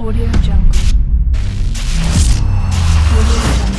Audio Jungle. Audio Jungle.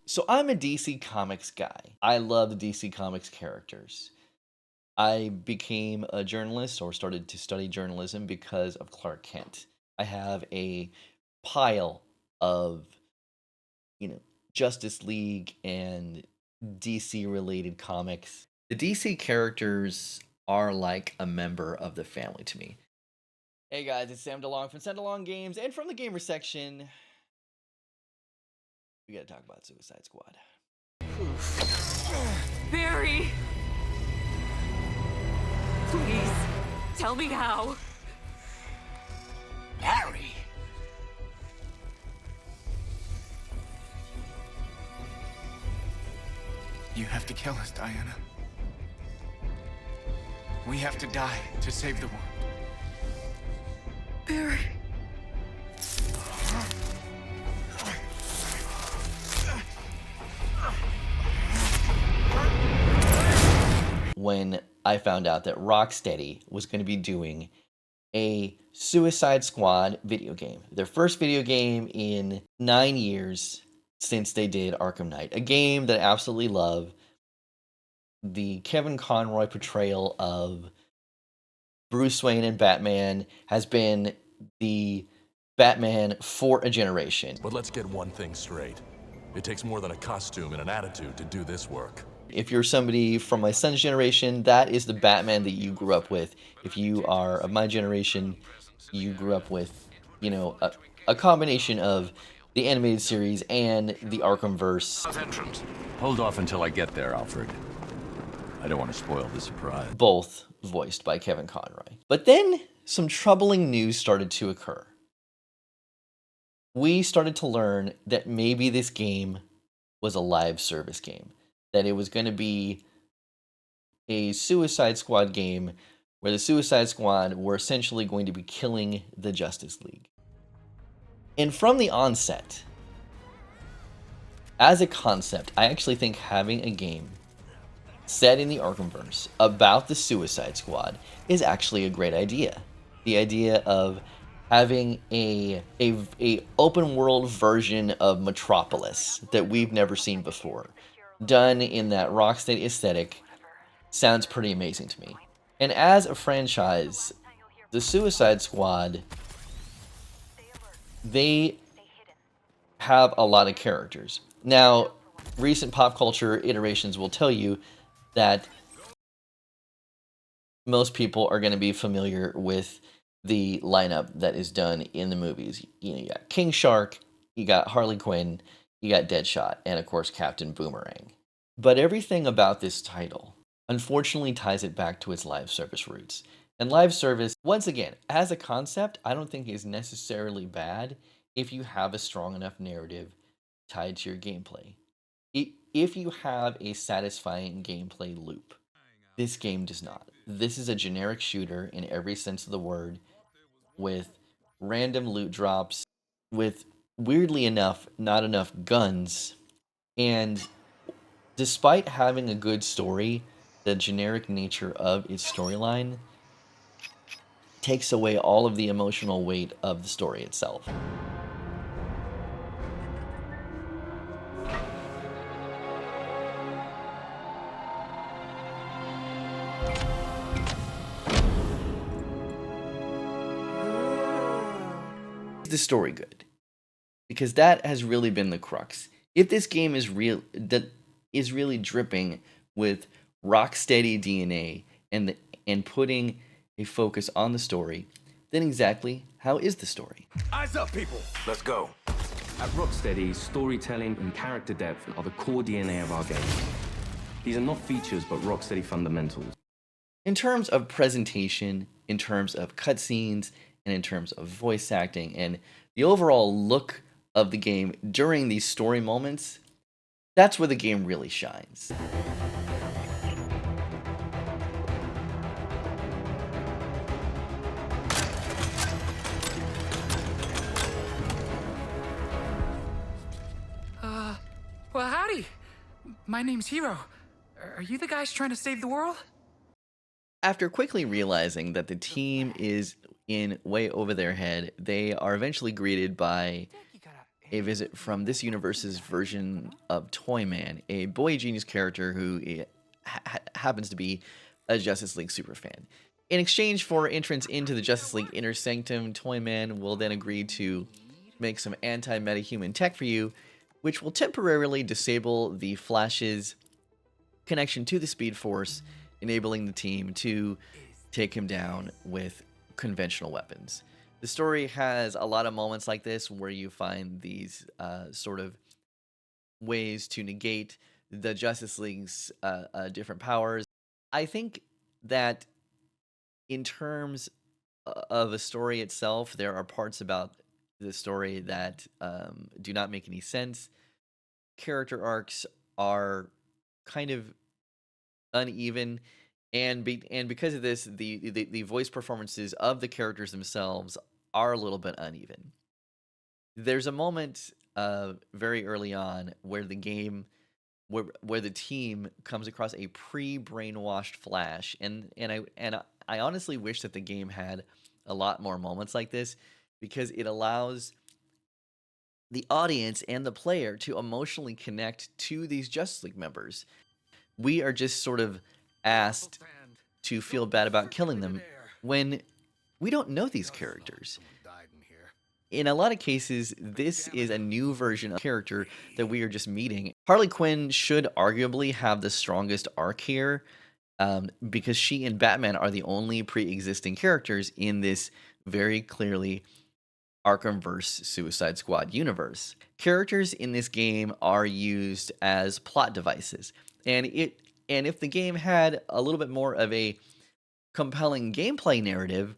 So I'm a DC Comics guy. I love the DC Comics characters. I became a journalist or started to study journalism because of Clark Kent. I have a pile of, Justice League and DC related comics. The DC characters are like a member of the family to me. Hey guys, it's Sam DeLong from DeLong Games, and from the gamer section, we gotta talk about Suicide Squad. Barry! Please, tell me how. Barry! You have to kill us, Diana. We have to die to save the world. Barry. When I found out that Rocksteady was going to be doing a Suicide Squad video game. Their first video game in 9 years since they did Arkham Knight. A game that I absolutely love. The Kevin Conroy portrayal of Bruce Wayne and Batman has been the Batman for a generation. But let's get one thing straight. It takes more than a costume and an attitude to do this work. If you're somebody from my son's generation, that is the Batman that you grew up with. If you are of my generation, you grew up with, a combination of the animated series and the Arkhamverse. Hold off until I get there, Alfred. I don't want to spoil the surprise. Both voiced by Kevin Conroy. But then some troubling news started to occur. We started to learn that maybe this game was a live service game. That it was going to be a Suicide Squad game where the Suicide Squad were essentially going to be killing the Justice League. And from the onset, as a concept, I actually think having a game set in the Arkhamverse about the Suicide Squad is actually a great idea. The idea of having a open world version of Metropolis that we've never seen before, done in that Rocksteady aesthetic, sounds pretty amazing to me. And as a franchise, the Suicide Squad, they have a lot of characters. Now, recent pop culture iterations will tell you that most people are going to be familiar with the lineup that is done in the movies. You got King Shark, you got Harley Quinn, you got Deadshot, and of course Captain Boomerang. But everything about this title, unfortunately, ties it back to its live service roots. And live service, once again, as a concept, I don't think is necessarily bad if you have a strong enough narrative tied to your gameplay. If you have a satisfying gameplay loop, this game does not. This is a generic shooter in every sense of the word, with random loot drops, with, weirdly enough, not enough guns, and despite having a good story, the generic nature of its storyline takes away all of the emotional weight of the story itself. Is the story good? Because that has really been the crux. If this game is really dripping with rocksteady DNA and putting a focus on the story, then exactly how is the story? Eyes up, people! Let's go. At Rocksteady, storytelling and character depth are the core DNA of our game. These are not features, but Rocksteady fundamentals. In terms of presentation, in terms of cutscenes, and in terms of voice acting, and the overall look of the game during these story moments, that's where the game really shines. Well, howdy. My name's Hero. Are you the guys trying to save the world? After quickly realizing that the team is in way over their head, they are eventually greeted by a visit from this universe's version of Toyman, a boy genius character who happens to be a Justice League superfan. In exchange for entrance into the Justice League Inner Sanctum, Toyman will then agree to make some anti-metahuman tech for you, which will temporarily disable the Flash's connection to the Speed Force, enabling the team to take him down with conventional weapons. The story has a lot of moments like this where you find these sort of ways to negate the Justice League's different powers. I think that in terms of a story itself, there are parts about the story that do not make any sense. Character arcs are kind of uneven, and because of this, the voice performances of the characters themselves are a little bit uneven. There's a moment very early on where the game where the team comes across a pre-brainwashed Flash, and I honestly wish that the game had a lot more moments like this, because it allows the audience and the player to emotionally connect to these Justice League members. We are just sort of asked to feel bad about killing them when we don't know these characters. In a lot of cases, this is a new version of character that we are just meeting. Harley Quinn should arguably have the strongest arc here, because she and Batman are the only pre-existing characters in this very clearly Arkhamverse Suicide Squad universe. Characters in this game are used as plot devices, and if the game had a little bit more of a compelling gameplay narrative,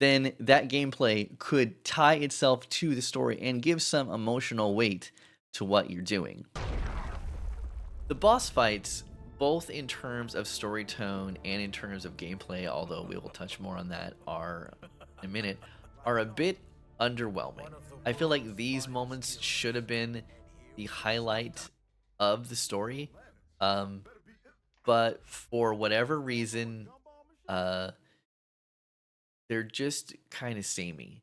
then that gameplay could tie itself to the story and give some emotional weight to what you're doing. The boss fights, both in terms of story tone and in terms of gameplay, although we will touch more on that in a minute, are a bit underwhelming. I feel like these moments should have been the highlight of the story, but for whatever reason, they're just kind of samey.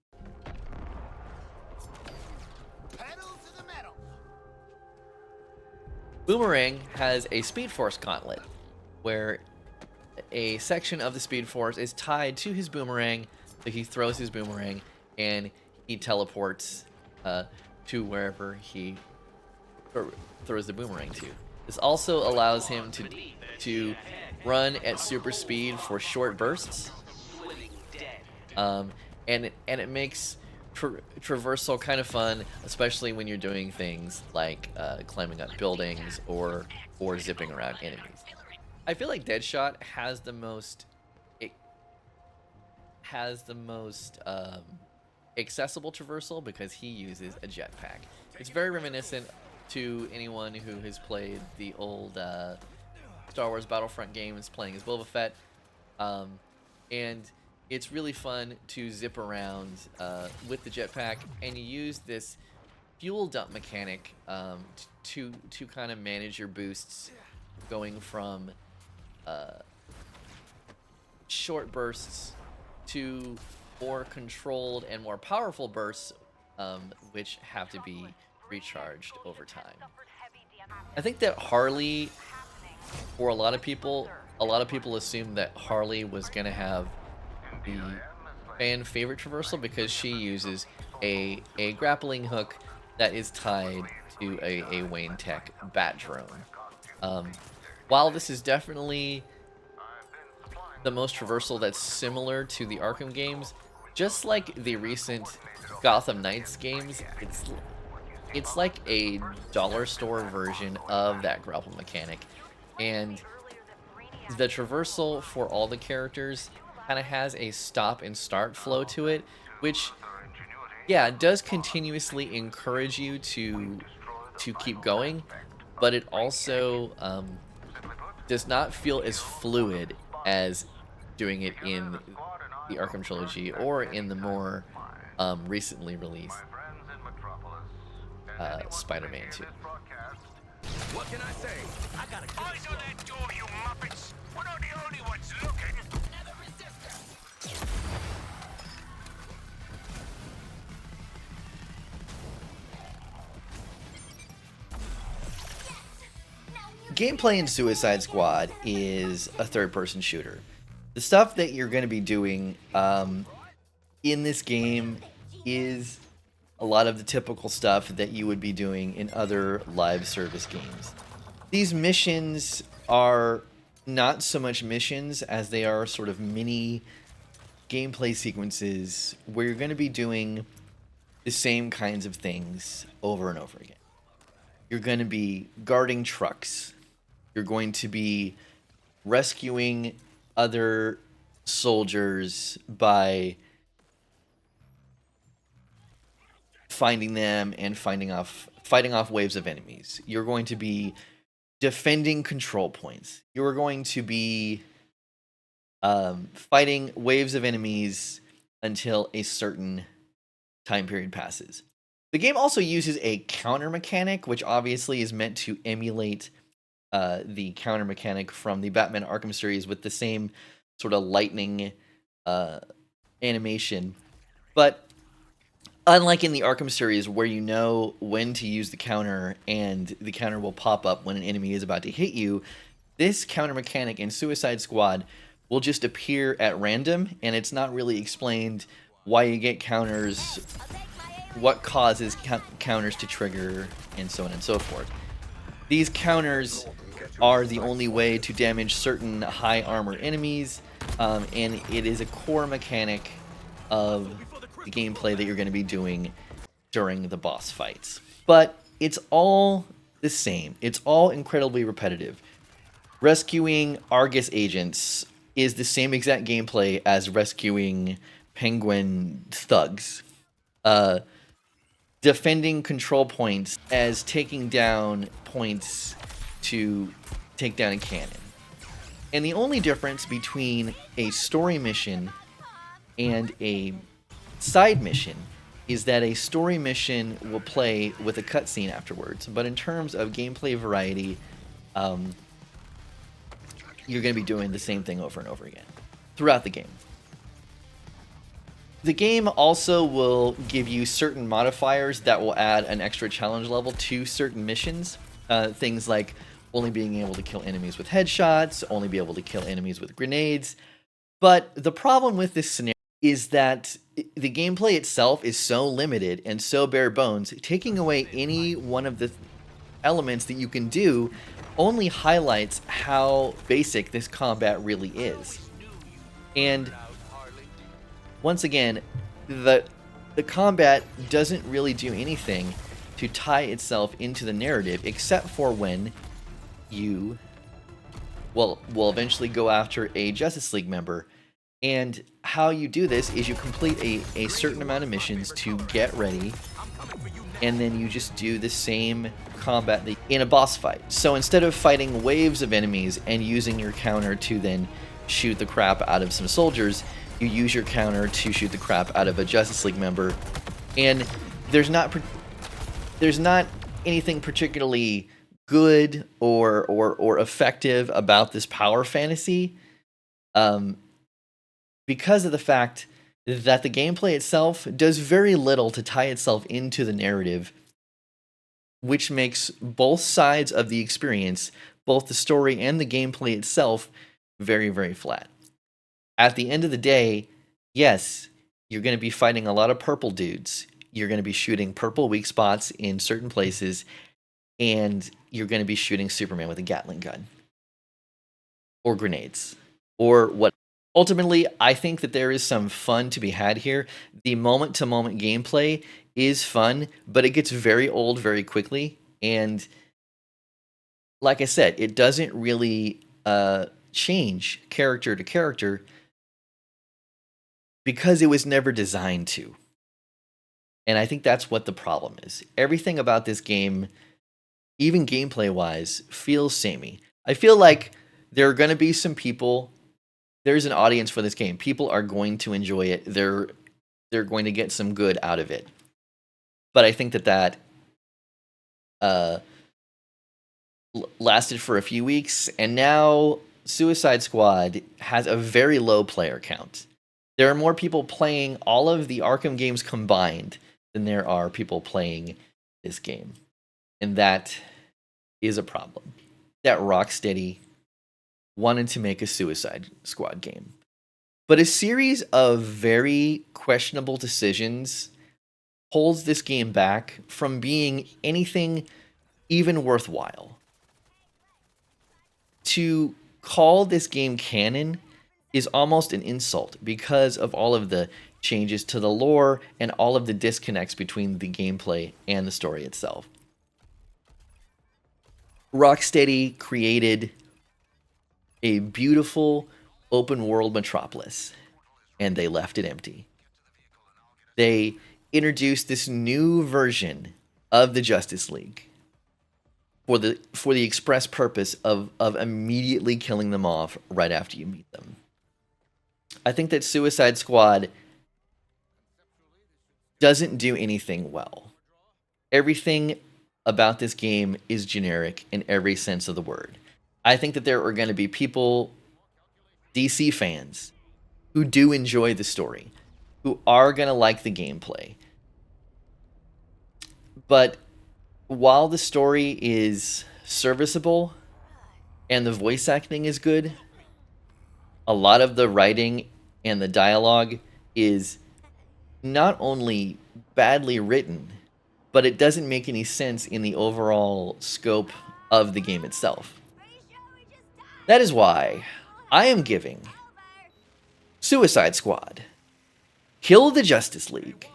Boomerang has a Speed Force gauntlet, where a section of the Speed Force is tied to his boomerang, so he throws his boomerang and he teleports to wherever he throws the boomerang to. This also allows him to run at super speed for short bursts, and it makes traversal kind of fun, especially when you're doing things like climbing up buildings or zipping around enemies. I feel like Deadshot has the most accessible traversal because he uses a jetpack. It's very reminiscent to anyone who has played the old Star Wars Battlefront games playing as Boba Fett, and it's really fun to zip around with the jetpack, and you use this fuel dump mechanic to kind of manage your boosts, going from short bursts to more controlled and more powerful bursts, which have to be recharged over time. I think that Harley, for a lot of people assumed that Harley was going to have the fan favorite traversal because she uses a grappling hook that is tied to a Wayne Tech bat drone. while this is definitely the most traversal that's similar to the Arkham games, just like the recent Gotham Knights games, it's like a dollar store version of that grapple mechanic. And the traversal for all the characters kind of has a stop and start flow to it, which, yeah, it does continuously encourage you to keep going, but it also does not feel as fluid as doing it in the Arkham trilogy or in the more recently released Spider-Man 2. What can I say? I gotta kill eyes on that door, you muppets! We're not the only ones looking! Gameplay in Suicide Squad is a third-person shooter. The stuff that you're going to be doing in this game is a lot of the typical stuff that you would be doing in other live service games. These missions are not so much missions as they are sort of mini gameplay sequences where you're going to be doing the same kinds of things over and over again. You're going to be guarding trucks. You're going to be rescuing other soldiers by finding them and fighting off waves of enemies. You're going to be defending control points. You're going to be fighting waves of enemies until a certain time period passes. The game also uses a counter mechanic, which obviously is meant to emulate the counter mechanic from the Batman Arkham series with the same sort of lightning animation. But unlike in the Arkham series, where you know when to use the counter and the counter will pop up when an enemy is about to hit you, this counter mechanic in Suicide Squad will just appear at random, and it's not really explained why you get counters, what causes counters to trigger, and so on and so forth. These counters are the only way to damage certain high armor enemies, and it is a core mechanic of the gameplay that you're going to be doing during the boss fights. But it's all the same. It's all incredibly repetitive. Rescuing Argus agents is the same exact gameplay as rescuing Penguin thugs. Defending control points as taking down points to take down a cannon. And the only difference between a story mission and a side mission is that a story mission will play with a cutscene afterwards. But in terms of gameplay variety, you're going to be doing the same thing over and over again throughout the game. The game also will give you certain modifiers that will add an extra challenge level to certain missions. Things like only being able to kill enemies with headshots, only be able to kill enemies with grenades. But the problem with this scenario is that the gameplay itself is so limited and so bare bones, taking away any one of the elements that you can do only highlights how basic this combat really is. And once again, the combat doesn't really do anything to tie itself into the narrative, except for when you will eventually go after a Justice League member. And how you do this is you complete a certain amount of missions to get ready, and then you just do the same combat in a boss fight. So instead of fighting waves of enemies and using your counter to then shoot the crap out of some soldiers, you use your counter to shoot the crap out of a Justice League member. And there's not anything particularly good or effective about this power fantasy, because of the fact that the gameplay itself does very little to tie itself into the narrative, which makes both sides of the experience, both the story and the gameplay itself, very, very flat. At the end of the day, yes, you're going to be fighting a lot of purple dudes. You're going to be shooting purple weak spots in certain places, and you're going to be shooting Superman with a Gatling gun. or grenades or what. Ultimately, I think that there is some fun to be had here. The moment to moment gameplay is fun, but it gets very old very quickly. And like I said, it doesn't really change character to character because it was never designed to. And I think that's what the problem is. Everything about this game, even gameplay wise, feels samey. I feel like there are going to be some people, there's an audience for this game. People are going to enjoy it. They're going to get some good out of it. But I think that lasted for a few weeks, and now Suicide Squad has a very low player count. There are more people playing all of the Arkham games combined than there are people playing this game. And that is a problem. That Rocksteady wanted to make a Suicide Squad game. But a series of very questionable decisions holds this game back from being anything even worthwhile. To call this game canon is almost an insult because of all of the changes to the lore and all of the disconnects between the gameplay and the story itself. Rocksteady created a beautiful open world metropolis, and they left it empty. They introduced this new version of the Justice League for the express purpose of immediately killing them off right after you meet them. I think that Suicide Squad doesn't do anything well. Everything about this game is generic in every sense of the word. I think that there are going to be people, DC fans, who do enjoy the story, who are going to like the gameplay. But while the story is serviceable and the voice acting is good, a lot of the writing and the dialogue is not only badly written, but it doesn't make any sense in the overall scope of the game itself. That is why I am giving Suicide Squad Kill the Justice League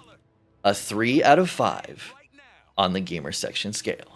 a 3 out of 5 on the Gamer Section scale.